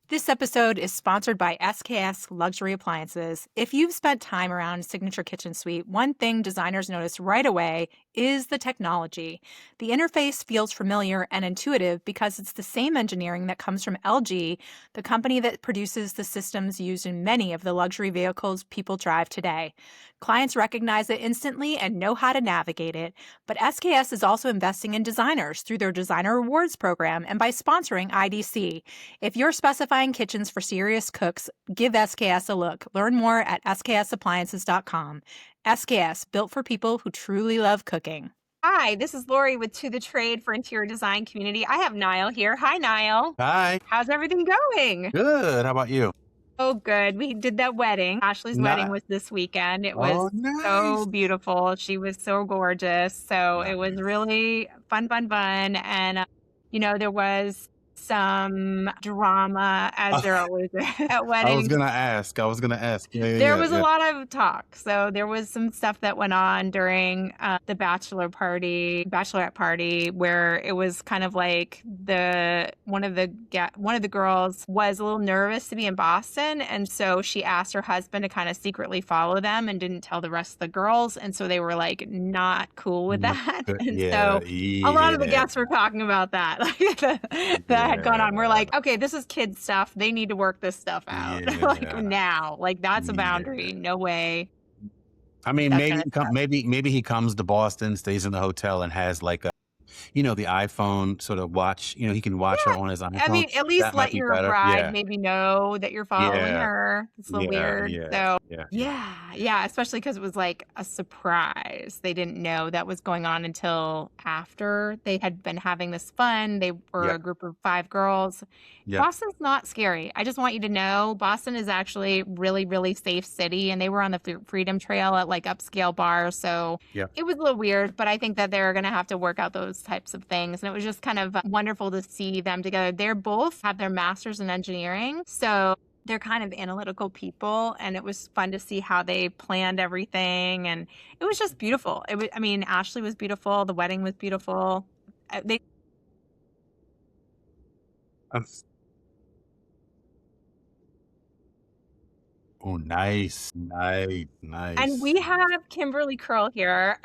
This episode is sponsored by SKS Luxury Appliances. If you've spent time around Signature Kitchen Suite, one thing designers notice right away is the technology. The interface feels familiar and intuitive because it's the same engineering that comes from LG, the company that produces the systems used in many of the luxury vehicles people drive today. Clients recognize it instantly and know how to navigate it, but SKS is also investing in designers through their Designer Rewards program and by sponsoring IDC. If you're specifying kitchens for serious cooks, give SKS a look. Learn more at sksappliances.com. SKS, built for people who truly love cooking. Hi, this is Laurie with To The Trade for Interior Design Community. I have Nile here. Hi, Nile. Hi. How's everything going? Good. How about you? Oh, good. We did that wedding. Ashley's wedding was this weekend. It was nice. so beautiful. She was so gorgeous. So Nice. It was really fun. And, there was some drama, as there always is at weddings. I was gonna ask. There was a lot of talk. So there was some stuff that went on during the bachelorette party, where it was kind of like one of the girls was a little nervous to be in Boston, and so she asked her husband to kind of secretly follow them and didn't tell the rest of the girls, and so they were like not cool with that. And so a lot of the guests were talking about that, that had gone on. We're like, okay, this is kid stuff. They need to work this stuff out. Now, that's a boundary. No way. I mean, maybe he comes to Boston, stays in the hotel, and has like a, the iPhone sort of watch. He can watch her on his iPhone. I mean, at least let your bride maybe know that you're following her. It's a little weird. Especially because it was like a surprise. They didn't know that was going on until after they had been having this fun. They were a group of 5 girls. Boston's not scary. I just want you to know Boston is actually really, really safe city, and they were on the Freedom Trail at like upscale bars. So it was a little weird, but I think that they're going to have to work out those types of things. And it was just kind of wonderful to see them together. They're both have their masters in engineering. So they're kind of analytical people, and it was fun to see how they planned everything. And it was just beautiful. Ashley was beautiful. The wedding was beautiful. Oh, nice. And we have Kimberly Kerl here.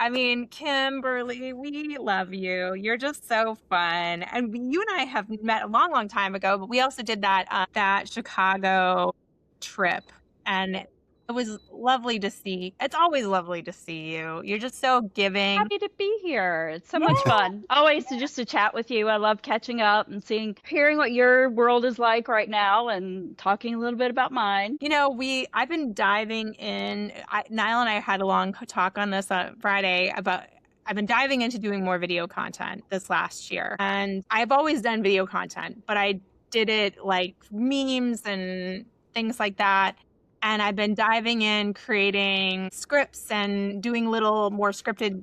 Kimberly, we love you. You're just so fun. And you and I have met a long, long time ago, but we also did that Chicago trip. And it was lovely to see. It's always lovely to see you. You're just so giving. Happy to be here. It's so much fun. Always just to chat with you. I love catching up and hearing what your world is like right now and talking a little bit about mine. I've been diving in. Nile and I had a long talk on this on Friday about I've been diving into doing more video content this last year. And I've always done video content, but I did it like memes and things like that. And I've been diving in, creating scripts and doing little more scripted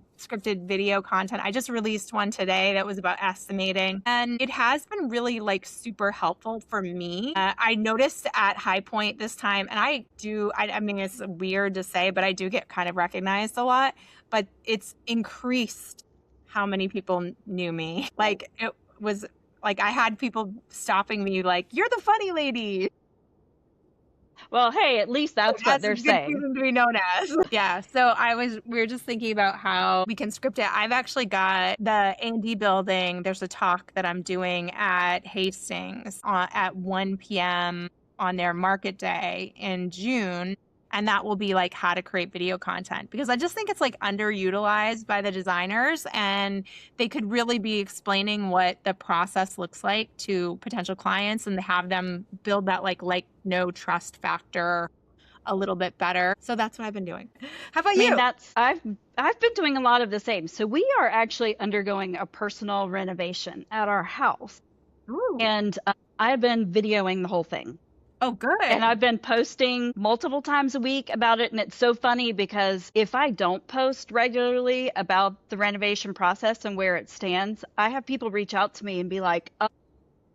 video content. I just released one today that was about estimating. And it has been really super helpful for me. I noticed at High Point this time, and it's weird to say, but I do get kind of recognized a lot. But it's increased how many people knew me. It was I had people stopping me you're the funny lady. Well, hey, at least that's what they're saying. To be known as. Yeah. So we were just thinking about how we can script it. I've actually got the A&D building. There's a talk that I'm doing at Hastings at 1 p.m. on their market day in June. And that will be how to create video content, because I just think it's underutilized by the designers, and they could really be explaining what the process looks like to potential clients and have them build that no trust factor a little bit better. So that's what I've been doing. How about you? I've been doing a lot of the same. So we are actually undergoing a personal renovation at our house. Ooh. And I've been videoing the whole thing. Oh, good. And I've been posting multiple times a week about it. And it's so funny because if I don't post regularly about the renovation process and where it stands, I have people reach out to me and be like, I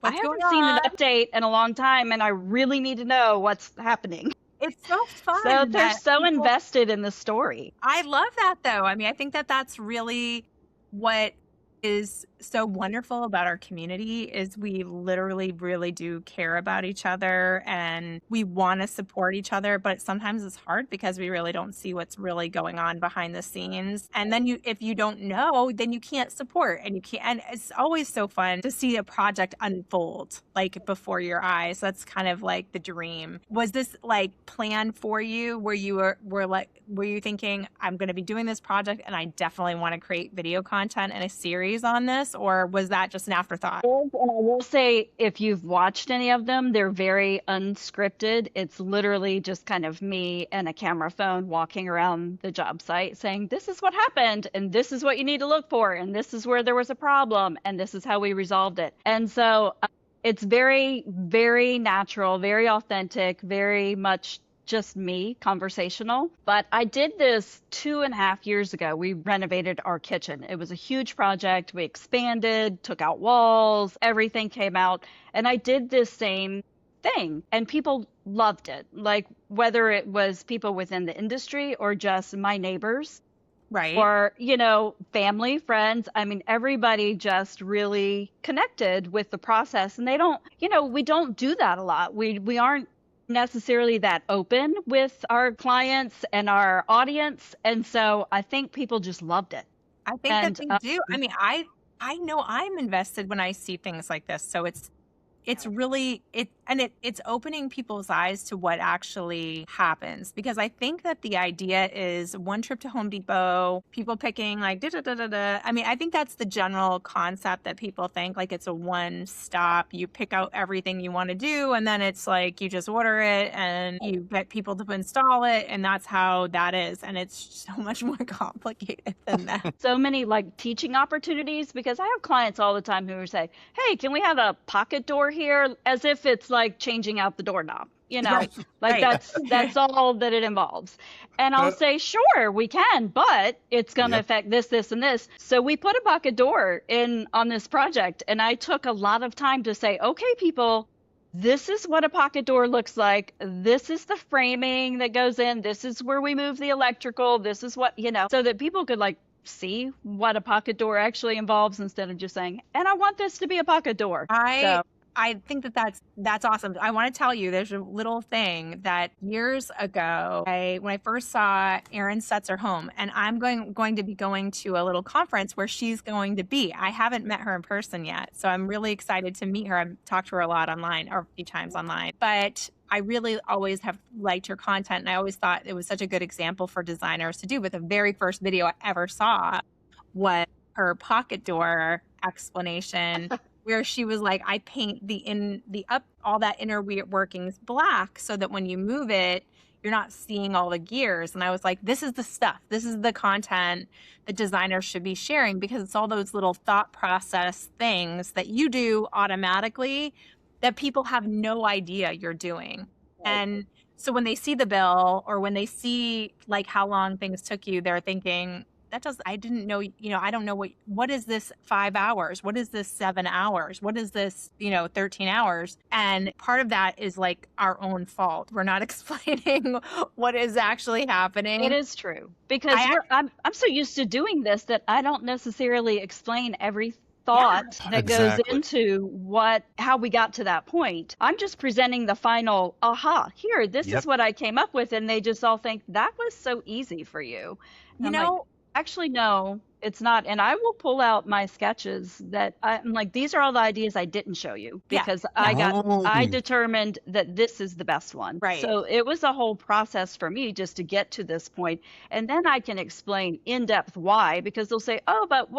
haven't seen an update in a long time, and I really need to know what's happening. It's so fun. So they're so invested in the story. I love that, though. I think that that's really what is so wonderful about our community is we literally really do care about each other and we want to support each other, but sometimes it's hard because we really don't see what's really going on behind the scenes. And then if you don't know, then you can't support and you can't. And it's always so fun to see a project unfold like before your eyes. That's kind of like the dream. Was this like planned for you where you were you thinking, I'm going to be doing this project and I definitely want to create video content and a series on this? Or was that just an afterthought? And I will say, if you've watched any of them, they're very unscripted. It's literally just kind of me and a camera phone walking around the job site saying, this is what happened, and this is what you need to look for, and this is where there was a problem, and this is how we resolved it. And so it's very, very natural, very authentic, very much just me, conversational. But I did this 2.5 years ago. We renovated our kitchen. It was a huge project. We expanded, took out walls, everything came out. And I did this same thing and people loved it. Like whether it was people within the industry or just my neighbors. Right. Or, family, friends. I mean, everybody just really connected with the process. And they don't, we don't do that a lot. We aren't necessarily that open with our clients and our audience. And so I think people just loved it. I think that they do. I mean, I know I'm invested when I see things like this. So it's really it's opening people's eyes to what actually happens, because I think that the idea is one trip to Home Depot, people picking like da da da da da. I mean, I think that's the general concept that people think, like it's a one stop, you pick out everything you want to do and then it's like you just order it and you get people to install it, and that's how that is. And it's so much more complicated than that. So many like teaching opportunities, because I have clients all the time who say, hey, can we have a pocket door here, as if it's like changing out the doorknob, Right, like right. that's all that it involves. And I'll say, sure, we can, but it's going to affect this, and this. So we put a pocket door in on this project, and I took a lot of time to say, okay, people, this is what a pocket door looks like. This is the framing that goes in. This is where we move the electrical. This is what, so that people could like see what a pocket door actually involves, instead of just saying, and I want this to be a pocket door. I think that that's awesome. I want to tell you, there's a little thing that years ago, when I first saw Erin Setzer home, and I'm going to be going to a little conference where she's going to be. I haven't met her in person yet, so I'm really excited to meet her. I've talked to her a lot online, or a few times online, but I really always have liked her content, and I always thought it was such a good example for designers to do. But the very first video I ever saw was her pocket door explanation, where she was like, I paint all that inner workings black so that when you move it, you're not seeing all the gears. And I was like, this is the stuff. This is the content that designers should be sharing, because it's all those little thought process things that you do automatically that people have no idea you're doing. And so when they see the bill, or when they see like how long things took you, they're thinking, I didn't know, I don't know what is this 5 hours? What is this 7 hours? What is this, 13 hours? And part of that is like our own fault. We're not explaining what is actually happening. It is true, because I'm so used to doing this that I don't necessarily explain every thought that goes into how we got to that point. I'm just presenting the final, here, this is what I came up with. And they just all think that was so easy for you. And actually, no, it's not. And I will pull out my sketches that I'm like, these are all the ideas I didn't show you, because I determined that this is the best one. Right. So it was a whole process for me just to get to this point. And then I can explain in depth why, because they'll say, oh, but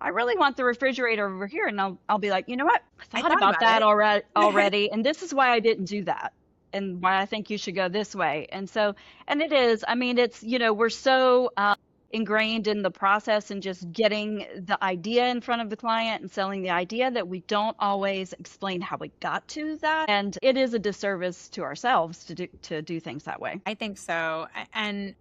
I really want the refrigerator over here. And I'll be like, you know what? I thought about that already. And this is why I didn't do that, and why I think you should go this way. And it is, I mean, it's, we're so ingrained in the process and just getting the idea in front of the client and selling the idea that we don't always explain how we got to that. And it is a disservice to ourselves to do things that way. I think so. And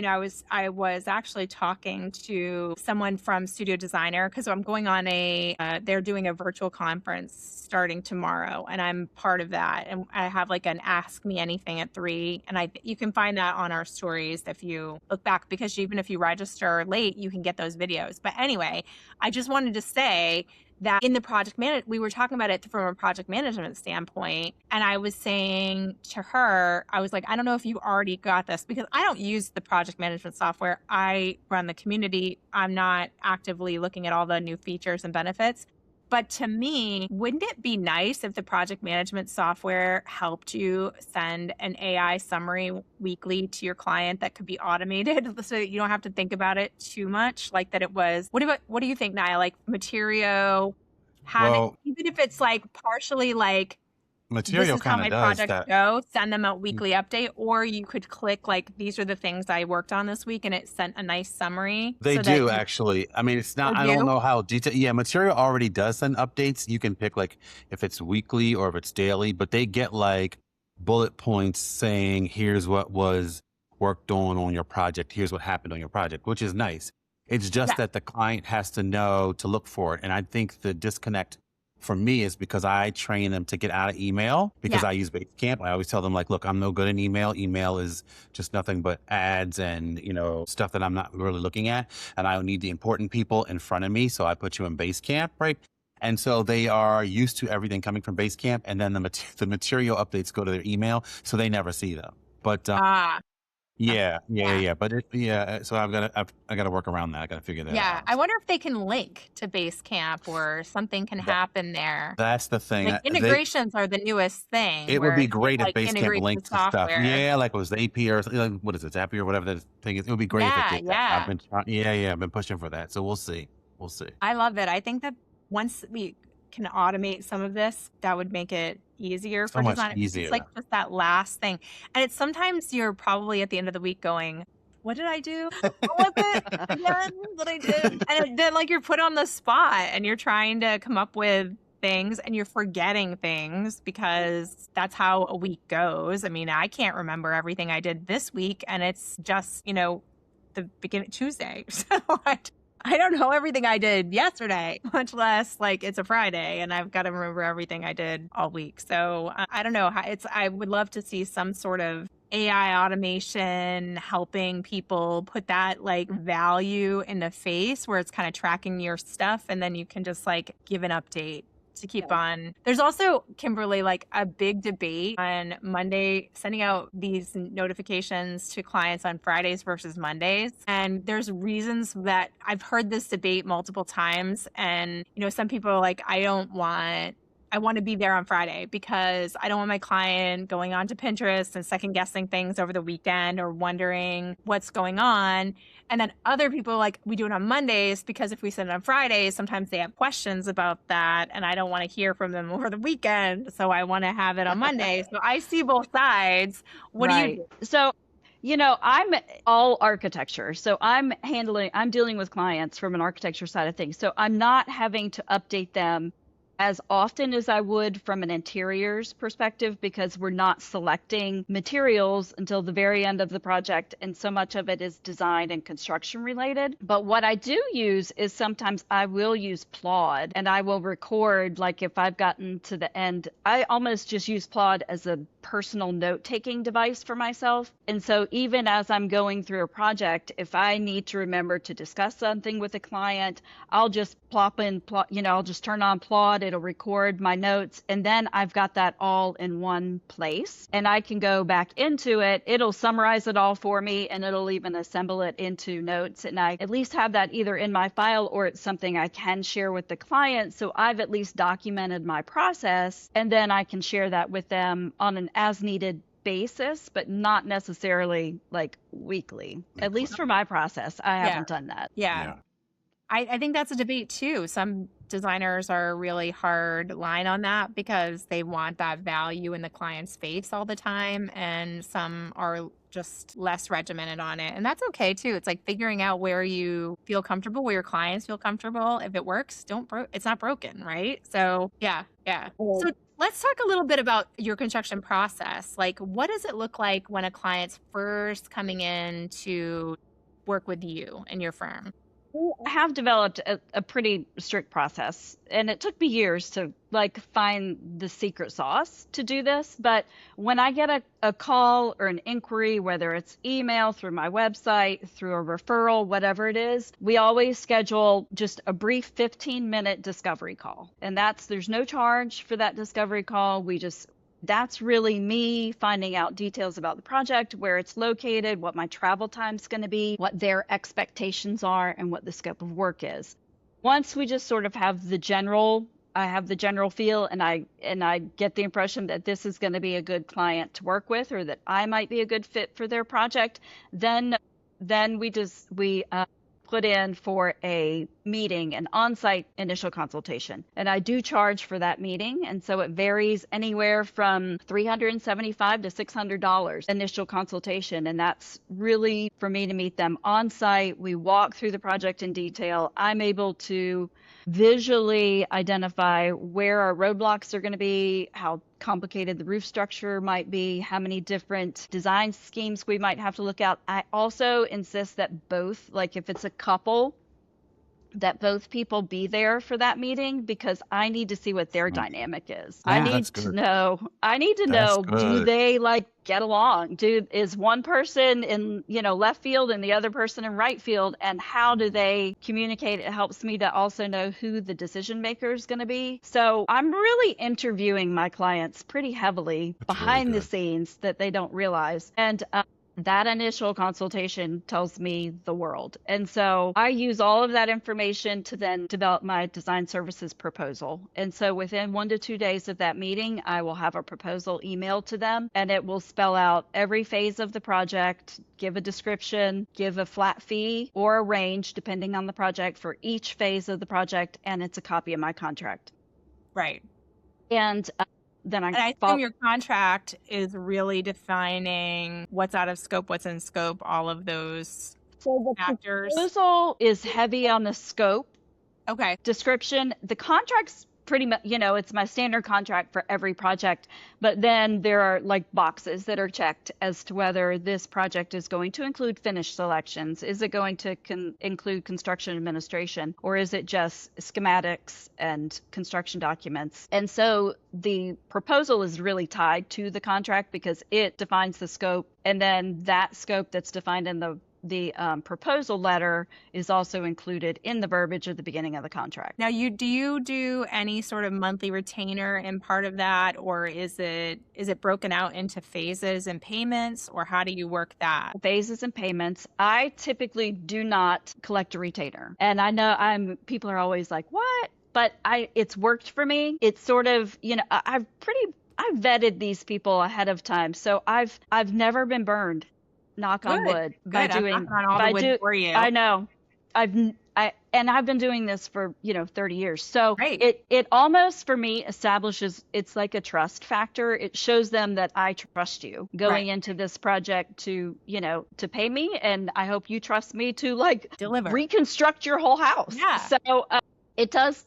I was actually talking to someone from Studio Designer, because I'm going on they're doing a virtual conference starting tomorrow, and I'm part of that. And I have like an Ask Me Anything at 3, and you can find that on our stories if you look back, because even if you register late, you can get those videos. But anyway, I just wanted to say that in the we were talking about it from a project management standpoint. And I was saying to her, I was like, I don't know if you already got this because I don't use the project management software. I run the community. I'm not actively looking at all the new features and benefits. But to me, wouldn't it be nice if the project management software helped you send an AI summary weekly to your client that could be automated so that you don't have to think about it too much? Like that it was, what do you think, Naya? Like Material, Well, even if it's like partially like, this Material is how kind of my does projects that. go, send them a weekly update, or you could click like, these are the things I worked on this week, and it sent a nice summary They so that do you actually. I mean, it's not, I don't do. know how detailed. Yeah, Material already does send updates. You can pick like if it's weekly or if it's daily, but they get like bullet points saying, here's what was worked on your project. Here's what happened on your project, which is nice. It's just Yeah. that the client has to know to look for it. And I think the disconnect for me is because I train them to get out of email because Yeah. I use Basecamp. I always tell them like, look, I'm no good in email. Email is just nothing but ads and, stuff that I'm not really looking at. And I need the important people in front of me. So I put you in Basecamp, right? And so they are used to everything coming from Basecamp, and then the material updates go to their email, so they never see them. But Ah. yeah. Yeah. So I got to work around that. I got to figure that Yeah, out. I wonder if they can link to Basecamp or something can That, happen there. that's the thing. Like integrations are the newest thing It would where be it great if like Basecamp integrates the linked to stuff. software. Yeah, like it was AP or like, what is it, Zapier or whatever that thing is. It would be great if it Yeah, did that. I've yeah. been trying. Yeah, I've been pushing for that. So we'll see. We'll see. I love it. I think that once we can automate some of this, that would make it easier So for much designers. It's like easier. just that last thing. And it's sometimes you're probably at the end of the week going, what did I do? What was it again that I did? And then like you're put on the spot and you're trying to come up with things and you're forgetting things because that's how a week goes. I mean, I can't remember everything I did this week and it's just, the beginning Tuesday. So I don't know everything I did yesterday, much less like it's a Friday and I've got to remember everything I did all week. So I don't know how I would love to see some sort of AI automation helping people put that like value in the face where it's kind of tracking your stuff and then you can just like give an update to keep on. There's also, Kimberly, like a big debate on Monday, sending out these notifications to clients on Fridays versus Mondays. And there's reasons that I've heard this debate multiple times. And, some people are like, I want to be there on Friday because I don't want my client going onto Pinterest and second guessing things over the weekend or wondering what's going on. And then other people are like, we do it on Mondays because if we send it on Fridays, sometimes they have questions about that. And I don't want to hear from them over the weekend. So I want to have it on Monday. So I see both sides. What do you do? So, I'm all architecture. So I'm dealing with clients from an architecture side of things. So I'm not having to update them as often as I would from an interiors perspective because we're not selecting materials until the very end of the project and so much of it is design and construction related. But what I do use is sometimes I will use Plod and I will record, like if I've gotten to the end, I almost just use Plod as a personal note-taking device for myself. And so even as I'm going through a project, if I need to remember to discuss something with a client, I'll just I'll just turn on Plod, it'll record my notes, and then I've got that all in one place. And I can go back into it, it'll summarize it all for me, and it'll even assemble it into notes. And I at least have that either in my file or it's something I can share with the client. So I've at least documented my process, and then I can share that with them on an as needed basis, but not necessarily like weekly. At least for my process, I haven't done that. Yeah. I think that's a debate too. Some designers are really hard line on that because they want that value in the client's face all the time. And some are just less regimented on it. And that's okay too. It's like figuring out where you feel comfortable, where your clients feel comfortable. If it works, it's not broken, right? So yeah. So let's talk a little bit about your construction process. Like, what does it look like when a client's first coming in to work with you and your firm? I have developed a pretty strict process, and it took me years to like find the secret sauce to do this. But when I get a call or an inquiry, whether it's email, through my website, through a referral, whatever it is, we always schedule just a brief 15-minute discovery call. And there's no charge for that discovery call. That's really me finding out details about the project, where it's located, what my travel time's going to be, what their expectations are, and what the scope of work is. Once we just sort of have I have the general feel, and I get the impression that this is going to be a good client to work with, or that I might be a good fit for their project, then we put in for a meeting, an on-site initial consultation. And I do charge for that meeting. And so it varies anywhere from $375 to $600 initial consultation. And that's really for me to meet them on site. We walk through the project in detail. I'm able to visually identify where our roadblocks are going to be, how complicated the roof structure might be, how many different design schemes we might have to look at. I also insist that both, like if it's a couple, that both people be there for that meeting, because I need to see what their dynamic is. Yeah, I need that's to good. know, That's do good. they like get along? Is one person in, left field and the other person in right field, and how do they communicate? It helps me to also know who the decision maker is going to be. So I'm really interviewing my clients pretty heavily That's really behind the good. scenes that they don't realize. And that initial consultation tells me the world. And so I use all of that information to then develop my design services proposal. And so within 1 to 2 days of that meeting, I will have a proposal emailed to them, and it will spell out every phase of the project, give a description, give a flat fee or a range depending on the project for each phase of the project, and it's a copy of my contract. Right. And then And I assume your contract is really defining what's out of scope, what's in scope, all of those factors. proposal is heavy on the scope Okay. description. The contract's pretty much, it's my standard contract for every project, but then there are like boxes that are checked as to whether this project is going to include finish selections. Is it going to include construction administration, or is it just schematics and construction documents? And so the proposal is really tied to the contract because it defines the scope, and then that scope that's defined in the proposal letter is also included in the verbiage at the beginning of the contract. Now, do you do any sort of monthly retainer in part of that, or is it broken out into phases and payments, or how do you work that? Phases and payments. I typically do not collect a retainer, and I know people are always like, "What?" But it's worked for me. It's sort of, I've vetted these people ahead of time, so I've never been burned. Knock on wood. Good. I'm knocking on all the wood for you. I know. I've been doing this for 30 years. So Right. it almost for me establishes, it's like a trust factor. It shows them that I trust you going into this project to pay me, and I hope you trust me to Deliver. reconstruct your whole house. Yeah. So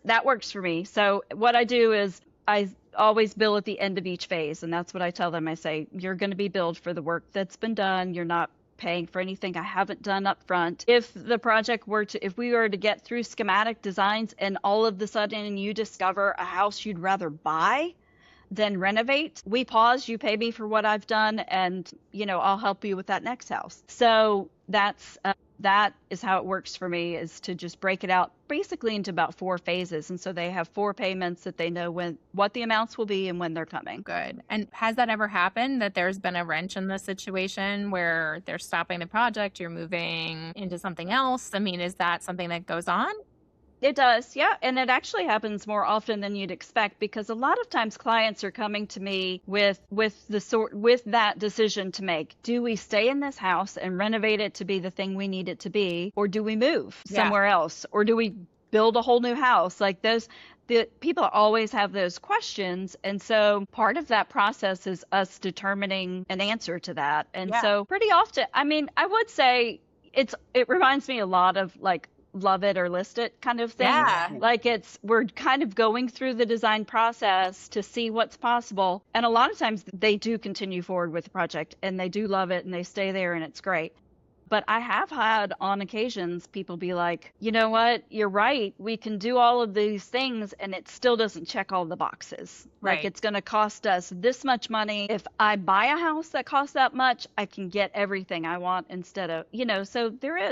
that works for me. So what I do is I always bill at the end of each phase, and that's what I tell them. I say, you're going to be billed for the work that's been done. You're not paying for anything I haven't done up front. If we were to get through schematic designs and all of a sudden you discover a house you'd rather buy than renovate, we pause, you pay me for what I've done, and I'll help you with that next house. So that is how it works for me, is to just break it out basically into about 4 phases. And so they have 4 payments that they know what the amounts will be and when they're coming. Good. And has that ever happened, that there's been a wrench in the situation where they're stopping the project, you're moving into something else? I mean, is that something that goes on? It does, yeah. And it actually happens more often than you'd expect, because a lot of times clients are coming to me with that decision to make. Do we stay in this house and renovate it to be the thing we need it to be, or do we move somewhere else, or do we build a whole new house? Like the people always have those questions, and so part of that process is us determining an answer to that. And so pretty often, I mean, I would say it reminds me a lot of like love it or list it kind of thing. Yeah. Like we're kind of going through the design process to see what's possible. And a lot of times they do continue forward with the project and they do love it and they stay there and it's great. But I have had on occasions people be like, you know what, you're right. We can do all of these things and it still doesn't check all the boxes. Like, Right. it's going to cost us this much money. If I buy a house that costs that much, I can get everything I want instead of, so there Yeah.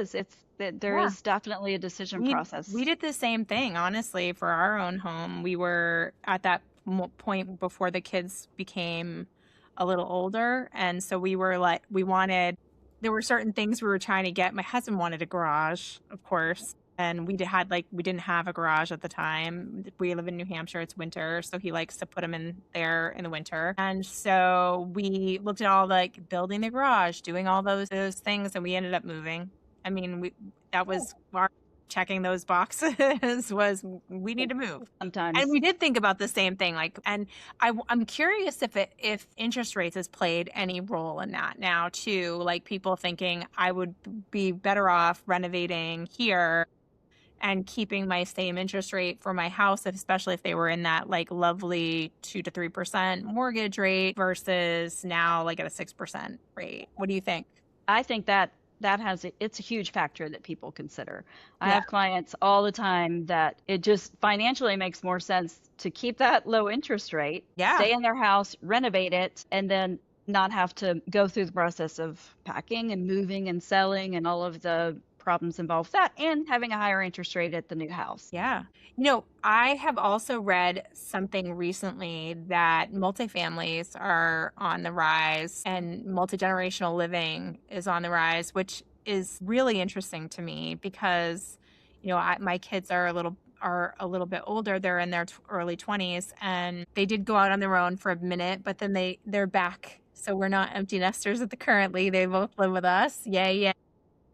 is definitely a decision We process. did the same thing, honestly, for our own home. We were at that point before the kids became a little older, and so we were like, there were certain things we were trying to get. My husband wanted a garage, of course, and we didn't have a garage at the time. We live in New Hampshire; it's winter, so he likes to put them in there in the winter. And so we looked at all like building the garage, doing all those things, and we ended up moving. I mean, that was our checking those boxes was we need to move. Sometimes. And we did think about the same thing. I'm curious if interest rates has played any role in that now too. Like people thinking I would be better off renovating here and keeping my same interest rate for my house, especially if they were in that like lovely 2 to 3% mortgage rate versus now like at a 6% rate. What do you think? I think it's a huge factor that people consider. I Yeah. have clients all the time that it just financially makes more sense to keep that low interest rate, Yeah. stay in their house, renovate it, and then not have to go through the process of packing and moving and selling and all of the problems involved with that, and having a higher interest rate at the new house. Yeah. I have also read something recently that multifamilies are on the rise and multi-generational living is on the rise, which is really interesting to me because, my kids are a little bit older. They're in their early 20s and they did go out on their own for a minute, but then they're back. So we're not empty nesters currently. They both live with us. Yay.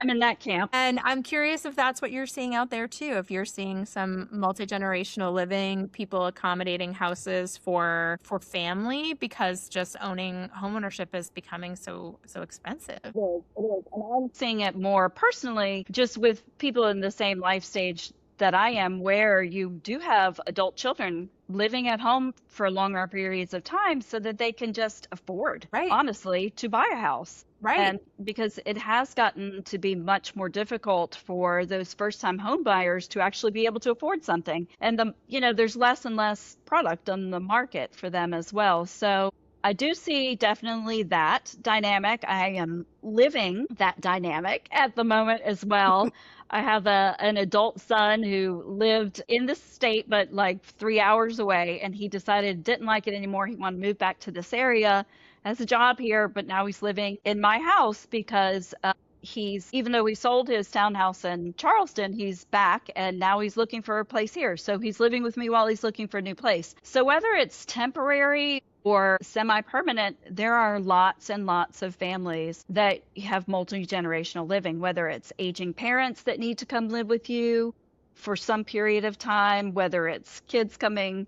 I'm in that camp. And I'm curious if that's what you're seeing out there too. If you're seeing some multi-generational living, people accommodating houses for family because just owning homeownership is becoming so expensive. It is. And I'm seeing it more personally just with people in the same life stage that I am, where you do have adult children living at home for longer periods of time so that they can just afford, Right. honestly, to buy a house. Right. And because it has gotten to be much more difficult for those first-time home buyers to actually be able to afford something. And there's less and less product on the market for them as well. So I do see definitely that dynamic. I am living that dynamic at the moment as well. I have an adult son who lived in this state, but like 3 hours away, and he decided didn't like it anymore. He wanted to move back to this area, has a job here, but now he's living in my house because even though he sold his townhouse in Charleston, he's back and now he's looking for a place here. So he's living with me while he's looking for a new place. So whether it's temporary or semi-permanent, there are lots and lots of families that have multi-generational living, whether it's aging parents that need to come live with you for some period of time, whether it's kids coming,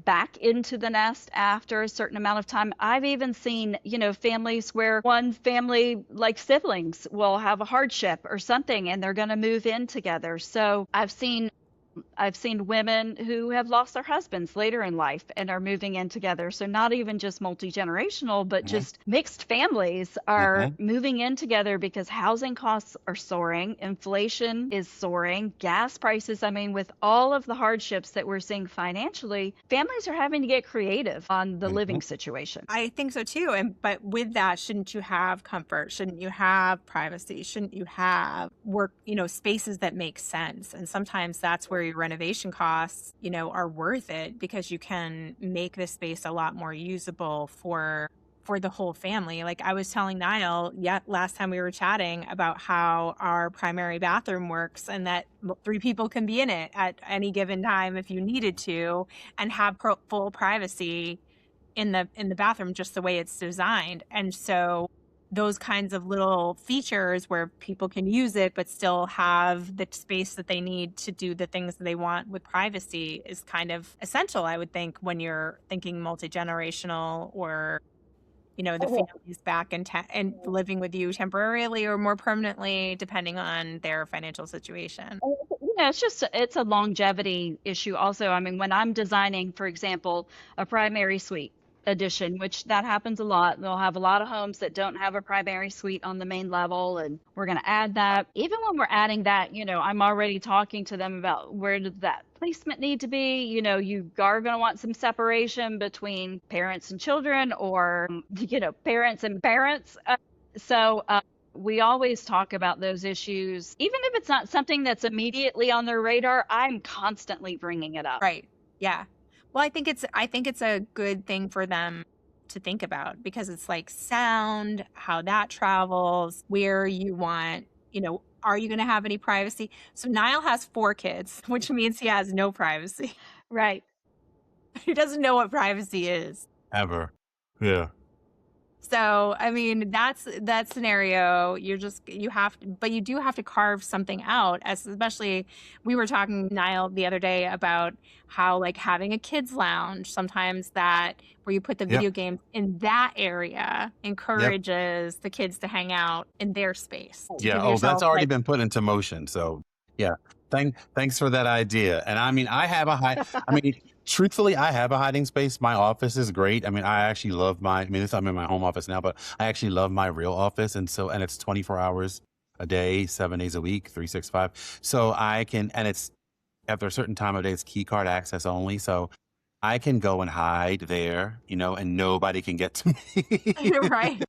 back into the nest after a certain amount of time. I've even seen, families where one family, like siblings, will have a hardship or something and they're going to move in together. So I've seen women who have lost their husbands later in life and are moving in together. So not even just multi-generational, but just mixed families are moving in together because housing costs are soaring. Inflation is soaring. Gas prices. I mean, with all of the hardships that we're seeing financially, families are having to get creative on the living situation. I think so too. But with that, shouldn't you have comfort? Shouldn't you have privacy? Shouldn't you have work, spaces that make sense? And sometimes that's where your renovation costs, are worth it because you can make the space a lot more usable for the whole family. Like I was telling Niall, last time we were chatting about how our primary bathroom works and that 3 people can be in it at any given time if you needed to and have full privacy in the bathroom just the way it's designed. And so those kinds of little features where people can use it but still have the space that they need to do the things that they want with privacy is kind of essential, I would think, when you're thinking multi-generational or the family's back and living with you temporarily or more permanently depending on their financial situation. It's a longevity issue also. I mean, when I'm designing, for example, a primary suite, addition, which that happens a lot. They'll have a lot of homes that don't have a primary suite on the main level, and we're going to add that. Even when we're adding that, I'm already talking to them about where does that placement need to be. You are going to want some separation between parents and children, or parents and parents. So we always talk about those issues. Even if it's not something that's immediately on their radar, I'm constantly bringing it up. Right. Yeah. Well, I think it's a good thing for them to think about, because it's like sound, how that travels, where you want, are you going to have any privacy? So Niall has 4 kids, which means he has no privacy. Right. He doesn't know what privacy is. Ever. Yeah. So, I mean, that's that scenario. You have to, but you do have to carve something out, especially we were talking, Niall, the other day about how like having a kids lounge, sometimes that where you put the video Yep. games in that area encourages the kids to hang out in their space. To Yeah. give Oh, that's yourself, already like, been put into motion. So yeah. Thanks for that idea. And I mean, truthfully, I have a hiding space. My office is great. I mean, I'm in my home office now, but I actually love my real office. And it's 24 hours a day, 7 days a week, 365. So and it's after a certain time of day, it's key card access only. So I can go and hide there, and nobody can get to me right?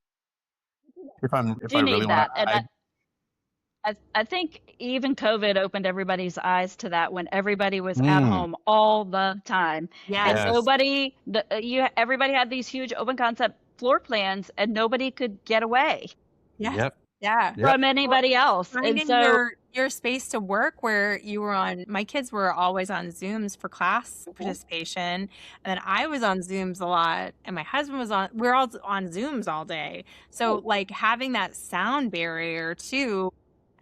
if Do I need really want that. to And hide. I think even COVID opened everybody's eyes to that when everybody was at Mm, home all the time, and Yes. yes. everybody had these huge open concept floor plans, and nobody could get away Yes. Yep. Yeah. Yep. from anybody else. And Finding so, your space to work, where you were on, my kids were always on Zooms for class participation, and then I was on Zooms a lot, and my husband was on, we're all on Zooms all day. So like having that sound barrier too,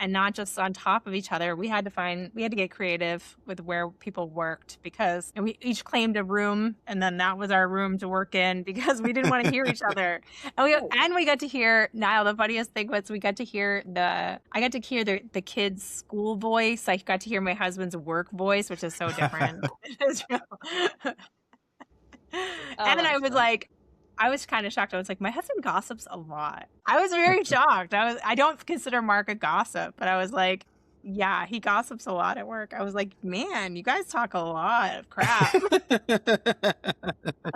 and not just on top of each other, we had to get creative with where people worked, because and we each claimed a room, and then that was our room to work in, because we didn't want to hear each other. And we got to hear, Niall, the funniest thing was I got to hear the kids' school voice. I got to hear my husband's work voice, which is so different. oh, And then that's fun. I was kind of shocked. I was like, my husband gossips a lot. I was very shocked. I don't consider Mark a gossip, but I was like, yeah, he gossips a lot at work. I was like, man, you guys talk a lot of crap.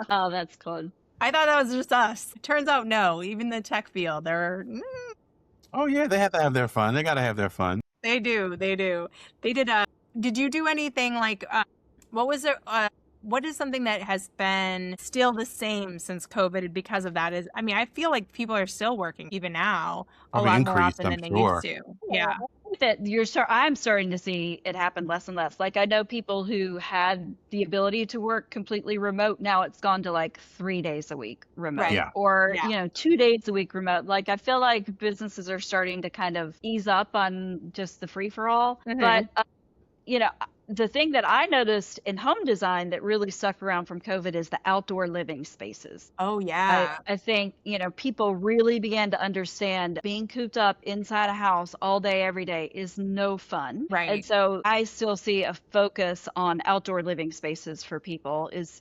Oh, that's cool. I thought that was just us. Turns out, no. Even the tech field, Oh yeah, they have to have their fun. They got to have their fun. they do. They do. They did. Did you do anything like? What was it? What is something that has been still the same since COVID because of that? I mean, I feel like people are still working even now a Probably lot more increased, often I'm than they sure. used to. Yeah. That I'm starting to see it happen less and less. Like I know people who had the ability to work completely remote. Now it's gone to like 3 days a week remote, Right. Yeah. or Yeah. 2 days a week remote. Like I feel like businesses are starting to kind of ease up on just the free for all. Mhm. But the thing that I noticed in home design that really stuck around from COVID is the outdoor living spaces. Oh yeah. I think, people really began to understand being cooped up inside a house all day, every day is no fun. Right. And so I still see a focus on outdoor living spaces for people. It's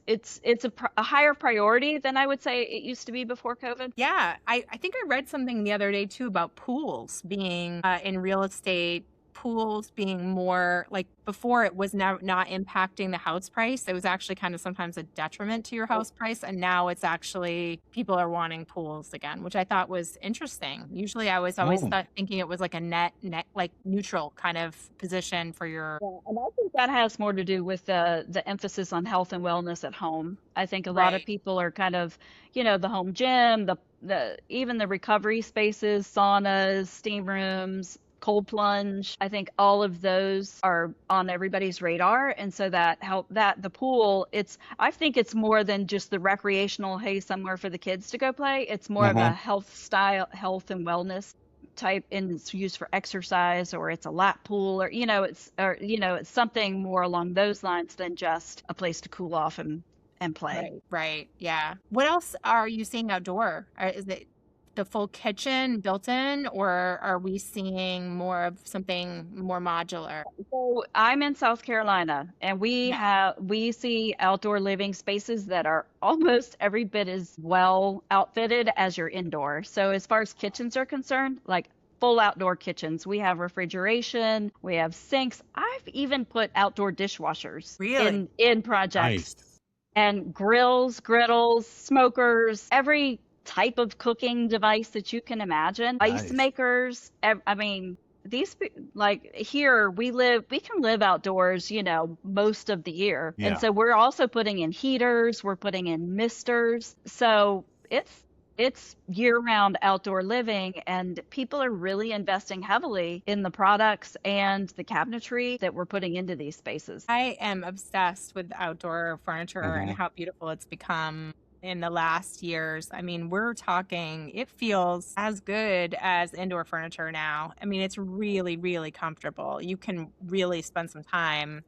a higher priority than I would say it used to be before COVID. Yeah. I think I read something the other day too about pools being in real estate. Pools being more like, before it was not impacting the house price. It was actually kind of sometimes a detriment to your house price. And now it's actually, people are wanting pools again, which I thought was interesting. Usually I was always thinking it was like a net, like neutral kind of position for your. Yeah, and I think that has more to do with the emphasis on health and wellness at home. I think a lot of Right. people are kind of, the home gym, the even the recovery spaces, saunas, steam rooms, cold plunge. I think all of those are on everybody's radar. And so the pool, I think it's more than just the recreational, hey, somewhere for the kids to go play. It's more of a health and wellness type, and it's used for exercise, or it's a lap pool, or it's something more along those lines than just a place to cool off and play. Right. Yeah. What else are you seeing outdoor? Is it the full kitchen built in, or are we seeing more of something more modular? So I'm in South Carolina, and Yeah. we see outdoor living spaces that are almost every bit as well outfitted as your indoor. So as far as kitchens are concerned, like full outdoor kitchens, we have refrigeration, we have sinks. I've even put outdoor dishwashers Really? in projects, Nice. and grills, griddles, smokers, every type of cooking device that you can imagine, ice Nice. makers. I mean, like here we can live outdoors, most of the year. And Yeah. so we're also putting in heaters, we're putting in misters. So it's year-round outdoor living, and people are really investing heavily in the products and the cabinetry that we're putting into these spaces. I am obsessed with outdoor furniture and Hmm. how beautiful it's become in the last years. I mean, we're talking, it feels as good as indoor furniture now. I mean, it's really, really comfortable. You can really spend some time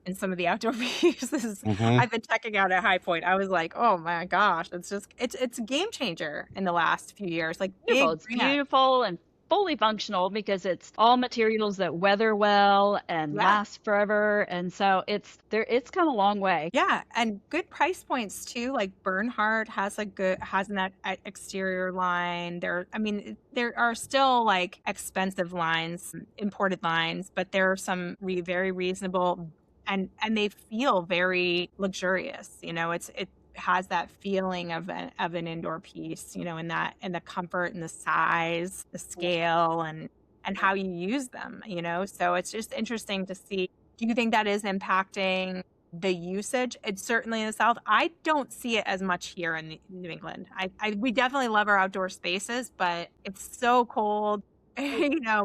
in some of the outdoor pieces. Hmm. I've been checking out at High Point. I was like, oh my gosh, it's a game changer in the last few years. Like Beautiful. big It's brand. beautiful and fully functional because it's all materials that weather well and Yeah. last forever. And so it's come a long way. Yeah, and good price points too. Like Bernhardt has an exterior line. I mean, there are still like expensive lines, imported lines, but there are some very reasonable, and they feel very luxurious. It has that feeling of an indoor piece. In the comfort and the size, the scale, and how you use them. So it's just interesting to see. Do you think that is impacting the usage? It's certainly in the South. I don't see it as much here in New England. We definitely love our outdoor spaces, but it's so cold,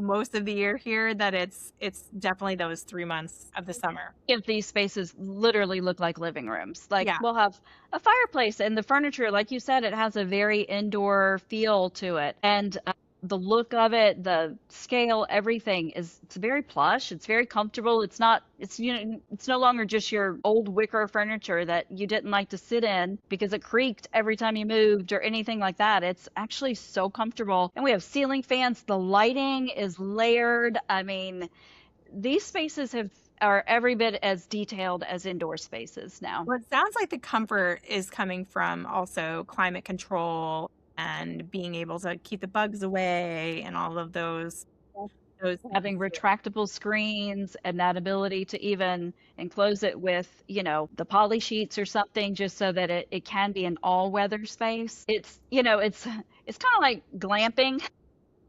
most of the year here that it's definitely those 3 months of the summer. If these spaces literally look like living rooms. Like Yeah. we'll have a fireplace, and the furniture, like you said, it has a very indoor feel to it. And the look of it, the scale, everything it's very plush. It's very comfortable. It's no longer just your old wicker furniture that you didn't like to sit in because it creaked every time you moved or anything like that. It's actually so comfortable. And we have ceiling fans. The lighting is layered. I mean, these spaces are every bit as detailed as indoor spaces now. Well, it sounds like the comfort is coming from also climate control and being able to keep the bugs away and all of those Having retractable screens and that ability to even enclose it with, the poly sheets or something, just so that it can be an all weather space. It's kind of like glamping.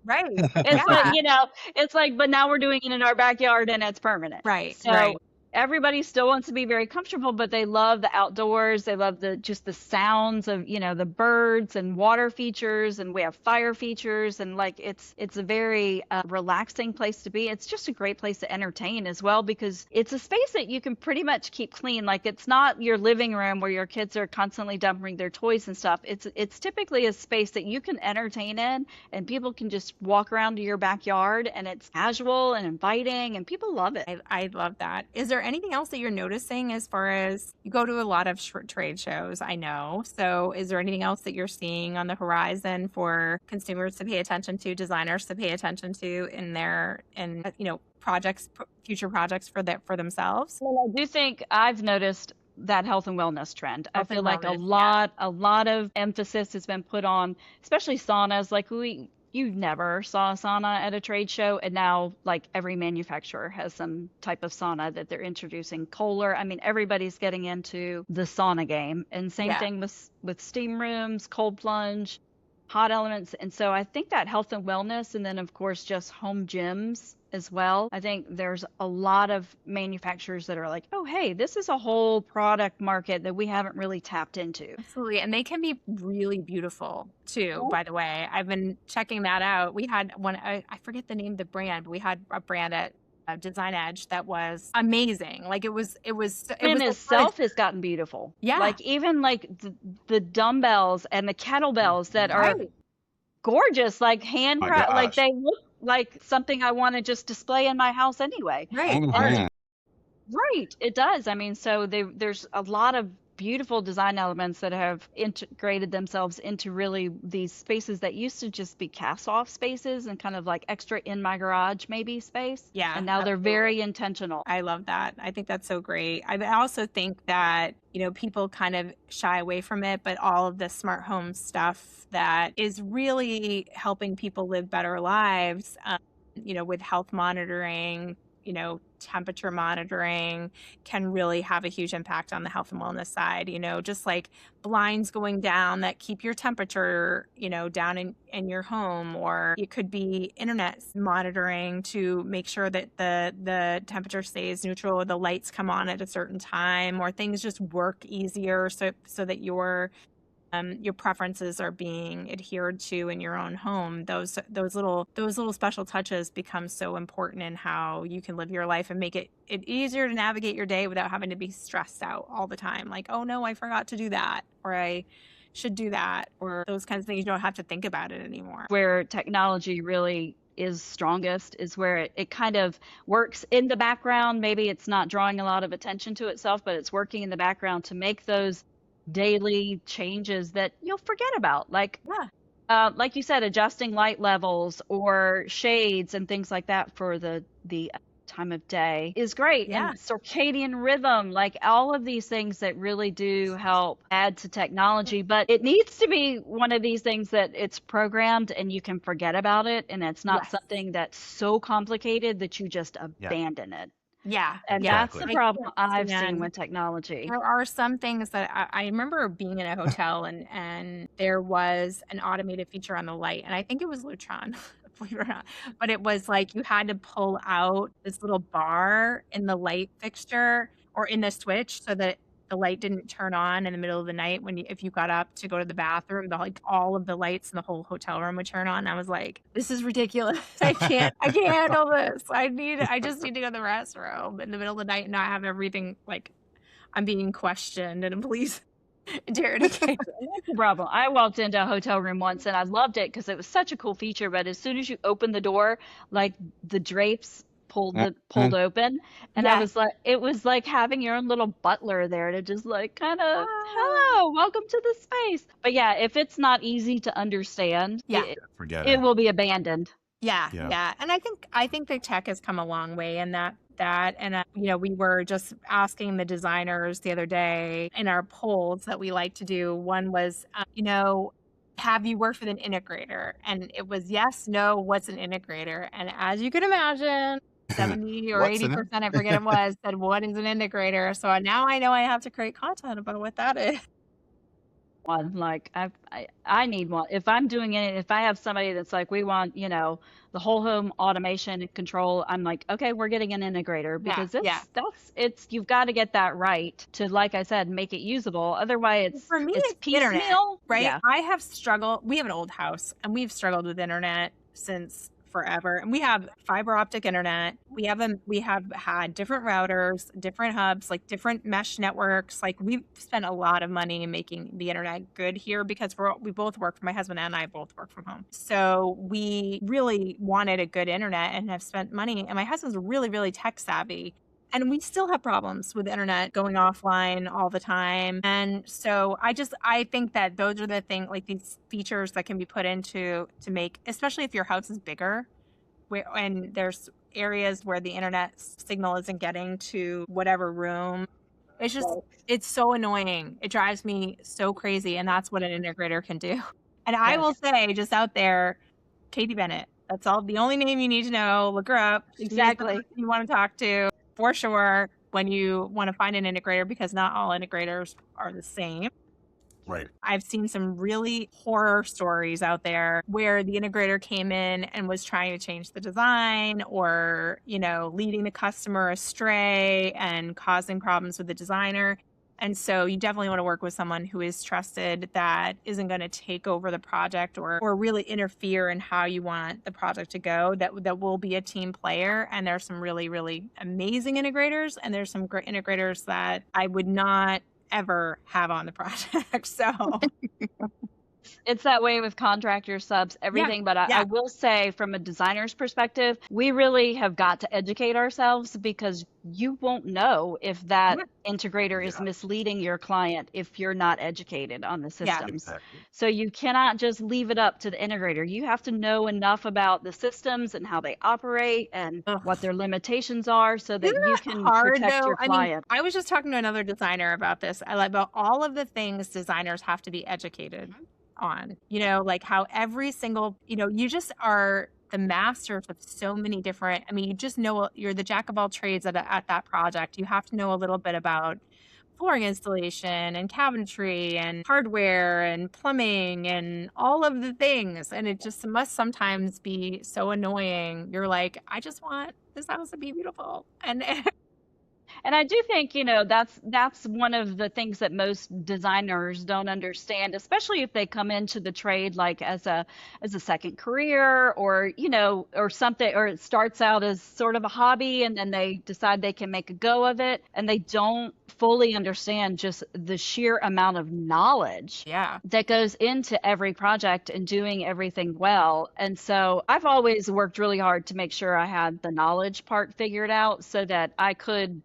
right. It's like, Yeah. it's like, but now we're doing it in our backyard and it's permanent. Right. So Right. everybody still wants to be very comfortable, but they love the outdoors. They love just the sounds of, the birds and water features, and we have fire features, and like it's a very relaxing place to be. It's just a great place to entertain as well because it's a space that you can pretty much keep clean. Like it's not your living room where your kids are constantly dumping their toys and stuff. It's typically a space that you can entertain in, and people can just walk around to your backyard, and it's casual and inviting, and people love it. I love that. Is there anything else that you're noticing as far as you go to a lot of trade shows? I know. So, is there anything else that you're seeing on the horizon for consumers to pay attention to, designers to pay attention to in projects, future projects for themselves? Well, I do think I've noticed that health and wellness trend. I Health and feel like wellness, yeah. a lot of emphasis has been put on, especially saunas. Like you never saw a sauna at a trade show, and now like every manufacturer has some type of sauna that they're introducing. Kohler, I mean, everybody's getting into the sauna game, and same Yeah. thing with steam rooms, cold plunge, hot elements. And so I think that health and wellness, and then of course just home gyms as well. I think there's a lot of manufacturers that are like, oh, hey, this is a whole product market that we haven't really tapped into. Absolutely. And they can be really beautiful too, by the way. I've been checking that out. We had one, I forget the name of the brand, but we had a brand at Design Edge that was amazing. Like it was In like itself has gotten beautiful. Yeah. Like even like the dumbbells and the kettlebells that are right. gorgeous, like handcraft, like gosh. they look like something I want to just display in my house anyway. Right. Mhm. Right, it does. I mean, so there's a lot of beautiful design elements that have integrated themselves into really these spaces that used to just be cast off spaces and kind of like extra in my garage maybe space. Yeah, And now they're absolutely. very intentional. I love that. I think that's so great. I also think that, people kind of shy away from it, but all of the smart home stuff that is really helping people live better lives, with health monitoring, temperature monitoring can really have a huge impact on the health and wellness side, just like blinds going down that keep your temperature, down in your home, or it could be internet monitoring to make sure that the temperature stays neutral, or the lights come on at a certain time, or things just work easier so that your preferences are being adhered to in your own home. Those little special touches become so important in how you can live your life and make it easier to navigate your day without having to be stressed out all the time. Like, oh no, I forgot to do that, or I should do that, or those kinds of things. You don't have to think about it anymore. Where technology really is strongest is where it kind of works in the background. Maybe it's not drawing a lot of attention to itself, but it's working in the background to make those daily changes that you'll forget about. Like you said, adjusting light levels or shades and things like that for the time of day is great. Yeah. And circadian rhythm, like all of these things that really do help add to technology, but it needs to be one of these things that it's programmed and you can forget about it, and it's not something that's so complicated that you just abandon it. Yeah. And Exactly. that's the problem I've seen And with technology. there are some things that I remember being in a hotel and there was an automated feature on the light, and I think it was Lutron, believe it or not. But it was like you had to pull out this little bar in the light fixture or in the switch so that the light didn't turn on in the middle of the night if you got up to go to the bathroom. All of the lights in the whole hotel room would turn on. And I was like, this is ridiculous. I can't handle this. I just need to go to the restroom in the middle of the night and not have everything like I'm being questioned and a police interrogation. That's the problem. I walked into a hotel room once and I loved it because it was such a cool feature. But as soon as you open the door, like the drapes pulled open, and I was like, it was like having your own little butler there to just like kind of, hello, welcome to the space. But yeah, if it's not easy to understand, Forget it will be abandoned. Yeah. And I think the tech has come a long way in that. And, we were just asking the designers the other day in our polls that we like to do. One was, have you worked with an integrator? And it was yes, no, what's an integrator? And as you can imagine, 70 or 80%, I forget it was, said, what is an integrator? So now I know I have to create content about what that is. One, like I need one. If I'm doing it, if I have somebody that's like, we want, the whole home automation and control, I'm like, okay, we're getting an integrator because you've got to get that right to, like I said, make it usable. Otherwise for me, it's piecemeal, internet, right? Yeah. I have struggled. We have an old house and we've struggled with internet since forever. And we have fiber optic internet. We have had different routers, different hubs, like different mesh networks. Like we've spent a lot of money in making the internet good here because we both work, my husband and I both work from home. So we really wanted a good internet and have spent money. And my husband's really, really tech savvy. And we still have problems with internet going offline all the time. And so I think that those are the things, like these features that can be put into to make, especially if your house is bigger and there's areas where the internet signal isn't getting to whatever room. It's so annoying. It drives me so crazy. And that's what an integrator can do. And I will say just out there, Katie Bennett, that's all, the only name you need to know. Look her up. Exactly. You want to talk to. For sure, when you want to find an integrator, because not all integrators are the same. Right. I've seen some really horror stories out there where the integrator came in and was trying to change the design or, leading the customer astray and causing problems with the designer. And so you definitely want to work with someone who is trusted, that isn't going to take over the project or really interfere in how you want the project to go, that will be a team player. And there's some really, really amazing integrators, and there's some great integrators that I would not ever have on the project. So it's that way with contractors, subs, Yeah. everything. But I Yeah. will say, from a designer's perspective, we really have got to educate ourselves, because you won't know if that Yeah. integrator is Yeah. misleading your client if you're not educated on the Yeah. systems. Exactly. So you cannot just leave it up to the integrator. You have to know enough about the systems and how they operate and what Ugh. their limitations are, so Isn't that you that can hard protect though? your I mean, client. I was just talking to another designer about this. I like about all of the things designers have to be educated on, like how every single, you just are the masters of so many different, I mean, you just know you're the jack of all trades at that project. You have to know a little bit about flooring installation and cabinetry and hardware and plumbing and all of the things. And it just must sometimes be so annoying. You're like, I just want this house to be beautiful. And And I do think, that's one of the things that most designers don't understand, especially if they come into the trade like as a second career, or, or something, or it starts out as sort of a hobby and then they decide they can make a go of it, and they don't fully understand just the sheer amount of knowledge yeah. that goes into every project and doing everything well. And so I've always worked really hard to make sure I had the knowledge part figured out, so that I could,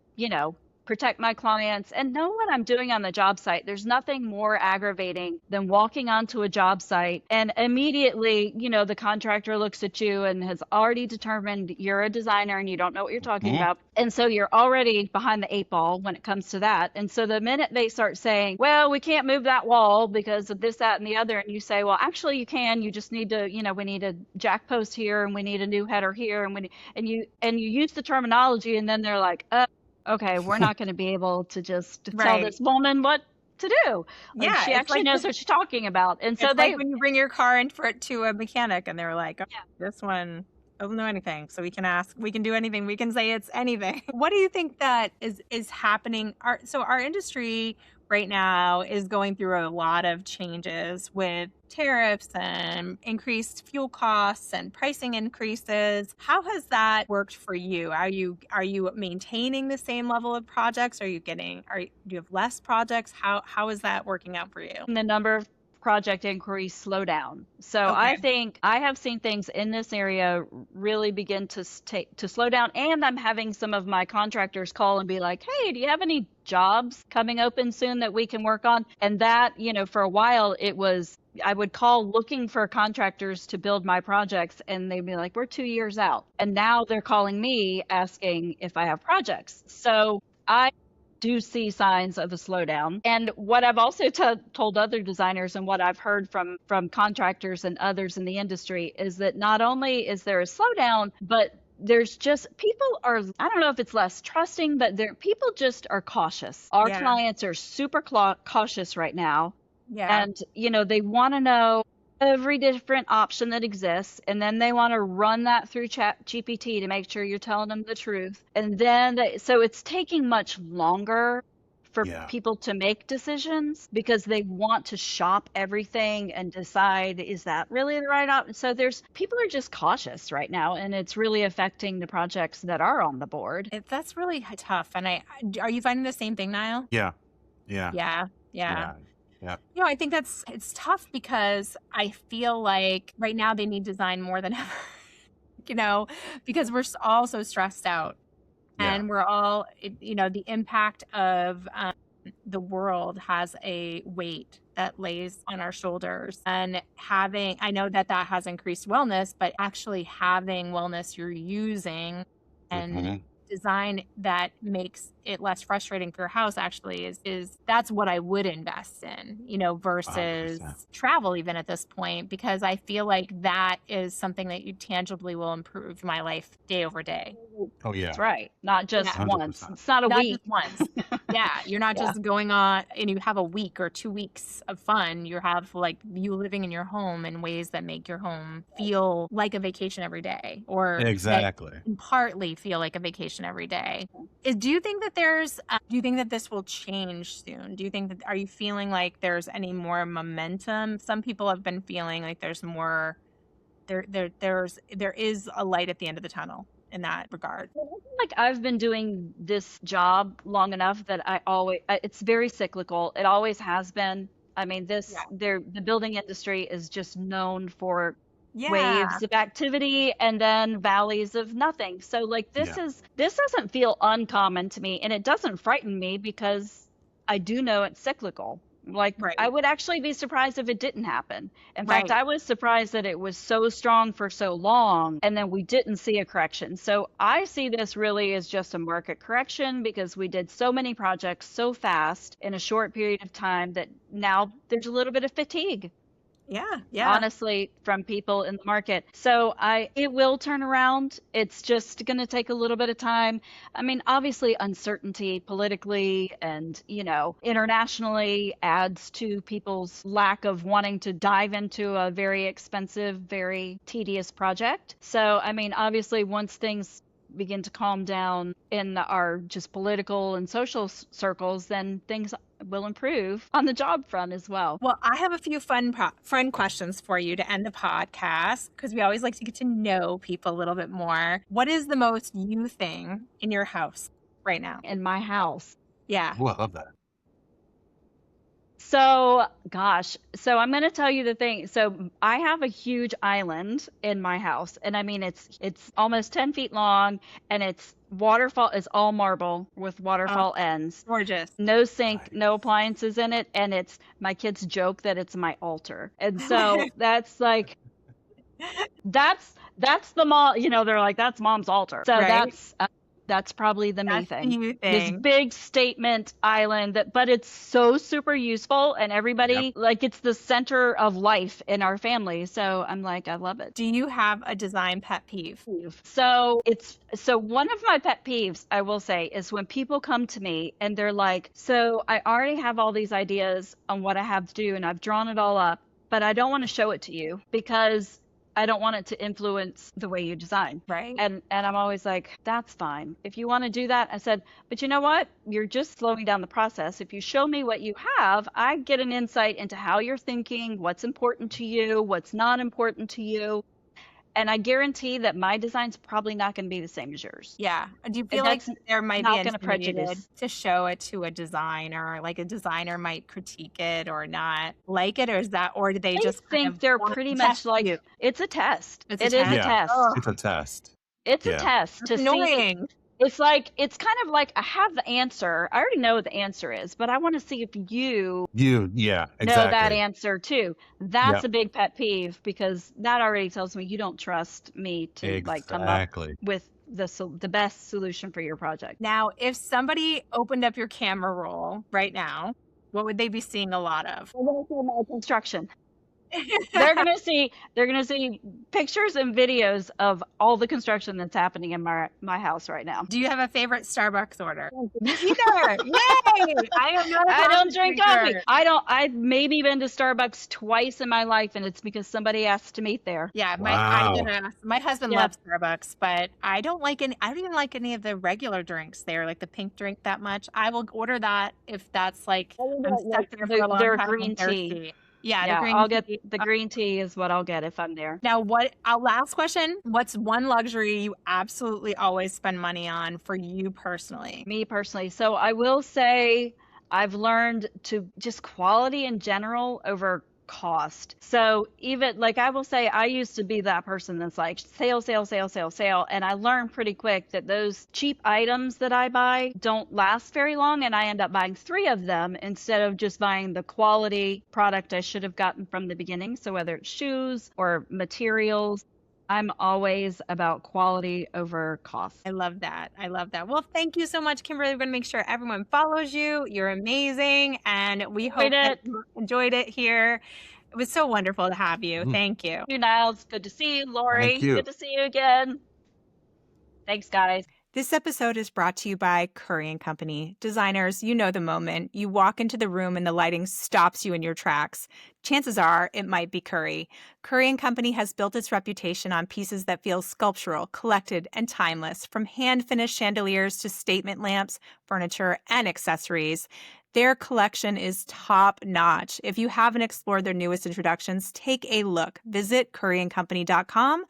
protect my clients and know what I'm doing on the job site. There's nothing more aggravating than walking onto a job site and immediately, the contractor looks at you and has already determined you're a designer and you don't know what you're talking Mhm. about. And so you're already behind the eight ball when it comes to that. And so the minute they start saying, well, we can't move that wall because of this, that, and the other, and you say, well, actually you can, you just need to, we need a jack post here and we need a new header here, and you use the terminology, and then they're like, okay, we're not going to be able to just tell Right. this woman what to do. Like, Yeah. she It's actually like knows what she's talking about. And so it's like when you bring your car in to a mechanic and they're like, oh, Yeah. this one doesn't know anything. So we can do anything. We can say it's anything. What do you think that is happening? Our industry right now is going through a lot of changes with tariffs and increased fuel costs and pricing increases. How has that worked for you? Are you maintaining the same level of projects? Do you have less projects? How is that working out for you? the number of project inquiries slow down. So Okay. I think I have seen things in this area really begin to slow down, and I'm having some of my contractors call and be like, "Hey, do you have any jobs coming open soon that we can work on?" And that, for a while it was, I would call looking for contractors to build my projects, and they'd be like, "We're 2 years out." And now they're calling me asking if I have projects. So I do see signs of a slowdown. And what I've also told other designers, and what I've heard from contractors and others in the industry, is that not only is there a slowdown, but there's just, people are, I don't know if it's less trusting, but people just are cautious. Our Yeah. clients are super cautious right now. Yeah. And, they want to know every different option that exists, and then they want to run that through chat GPT to make sure you're telling them the truth. And then so it's taking much longer for Yeah. people to make decisions, because they want to shop everything and decide, is that really the right option? So people are just cautious right now, and it's really affecting the projects that are on the board. That's really tough. And are you finding the same thing, Niall? Yeah. Yeah. Yeah. Yeah. Yeah. I think it's tough because I feel like right now they need design more than ever, because we're all so stressed out, Yeah. and we're all, the impact of the world has a weight that lays on our shoulders, and I know that has increased wellness, but actually having wellness you're using and Mhm. design that makes it less frustrating for your house actually is that's what I would invest in, versus 100%. travel even at this point, because I feel like that is something that you tangibly will improve my life day over day. Oh yeah. That's right. Not just Yeah. once. 100%. It's not a Not week. just once. Yeah. You're not Yeah. just going on and you have a week or 2 weeks of fun. You have you living in your home in ways that make your home feel like a vacation every day, or that Exactly. can partly feel like a vacation every day. Do you think that this will change soon? Are you feeling like there's any more momentum? Some people have been feeling like there's more, there is a light at the end of the tunnel in that regard. I feel like I've been doing this job long enough that it's very cyclical. It always has been. I mean, Yeah. the building industry is just known for Yeah. waves of activity and then valleys of nothing. So like Yeah. this doesn't feel uncommon to me, and it doesn't frighten me because I do know it's cyclical. Like Right. I would actually be surprised if it didn't happen. In fact, Right. I was surprised that it was so strong for so long and then we didn't see a correction. So I see this really as just a market correction because we did so many projects so fast in a short period of time that now there's a little bit of fatigue, Yeah. Yeah. honestly, from people in the market. So it will turn around. It's just going to take a little bit of time. I mean, obviously uncertainty politically and, internationally adds to people's lack of wanting to dive into a very expensive, very tedious project. So, I mean, obviously once things begin to calm down in our just political and social circles, then things will improve on the job front as well. Well, I have a few fun questions for you to end the podcast because we always like to get to know people a little bit more. What is the most you thing in your house right now? In my house. Yeah. Ooh, I love that. So, gosh, so I'm going to tell you the thing. So I have a huge island in my house, and I mean it's almost 10 feet long, and it's waterfall. It's all marble with waterfall ends. Gorgeous. No sink, no appliances in it, and my kids joke that it's my altar, and so that's like that's the mom. They're like that's mom's altar. So Right. that's probably the me That's the thing. you This thing. big statement island but it's so super useful, and everybody like it's the center of life in our family. So I'm like, I love it. Do you have a design pet peeve? So one of my pet peeves, I will say, is when people come to me and they're like, so I already have all these ideas on what I have to do and I've drawn it all up, but I don't want to show it to you because I don't want it to influence the way you design. Right. And I'm always like, that's fine. If you want to do that, I said, but you know what? You're just slowing down the process. If you show me what you have, I get an insight into how you're thinking, what's important to you, what's not important to you. And I guarantee that my design's probably not going to be the same as yours. Yeah. Do you feel And like that's there might not be gonna intimidated prejudice. to show it to a designer? Like a designer might critique it or not like it, or do they I just kind think of they're want pretty to much test like, you? it's a test. It's a It is a Yeah. test. Oh, It's a test. It's a Yeah. test that's to see. annoying. It's kind of like I have the answer. I already know what the answer is, but I want to see if you Yeah, know that exactly. answer too. That's Yeah, a big pet peeve because that already tells me you don't trust me to like come up exactly. with the best solution for your project. Now, if somebody opened up your camera roll right now, what would they be seeing a lot of? I'm gonna say my construction. They're gonna see pictures and videos of all the construction that's happening in my house right now. Do you have a favorite Starbucks order? Me either. Yay! I am not a I don't coffee drink coffee. drinker. I've maybe been to Starbucks twice in my life, and it's because somebody asked to meet there. Yeah, Wow. my husband Yeah. loves Starbucks, but I don't even like any of the regular drinks there, like the pink drink that much. I will order that if that's like I'm stuck there for a long Their time green and tea. thirsty. Yeah, the Yeah, green I'll get tea. the green tea is what I'll get if I'm there. Now, last question. What's one luxury you absolutely always spend money on for you personally? Me personally. So I will say I've learned to just quality in general over cost. So even like I will say I used to be that person that's like sale, sale, sale, sale, sale. And I learned pretty quick that those cheap items that I buy don't last very long. And I end up buying 3 of them instead of just buying the quality product I should have gotten from the beginning. So whether it's shoes or materials, I'm always about quality over cost. I love that. I love that. Well, thank you so much, Kimberly. We're going to make sure everyone follows you. You're amazing. And we hope that you enjoyed it here. It was so wonderful to have you. Thank you. Thank you, Niles. Good to see you. Laurie, Thank you. good to see you again. Thanks, guys. This episode is brought to you by Curry & Company. Designers, you know the moment. You walk into the room and the lighting stops you in your tracks. Chances are it might be Curry. Curry & Company has built its reputation on pieces that feel sculptural, collected, and timeless, from hand-finished chandeliers to statement lamps, furniture, and accessories. Their collection is top-notch. If you haven't explored their newest introductions, take a look. Visit curryandcompany.com,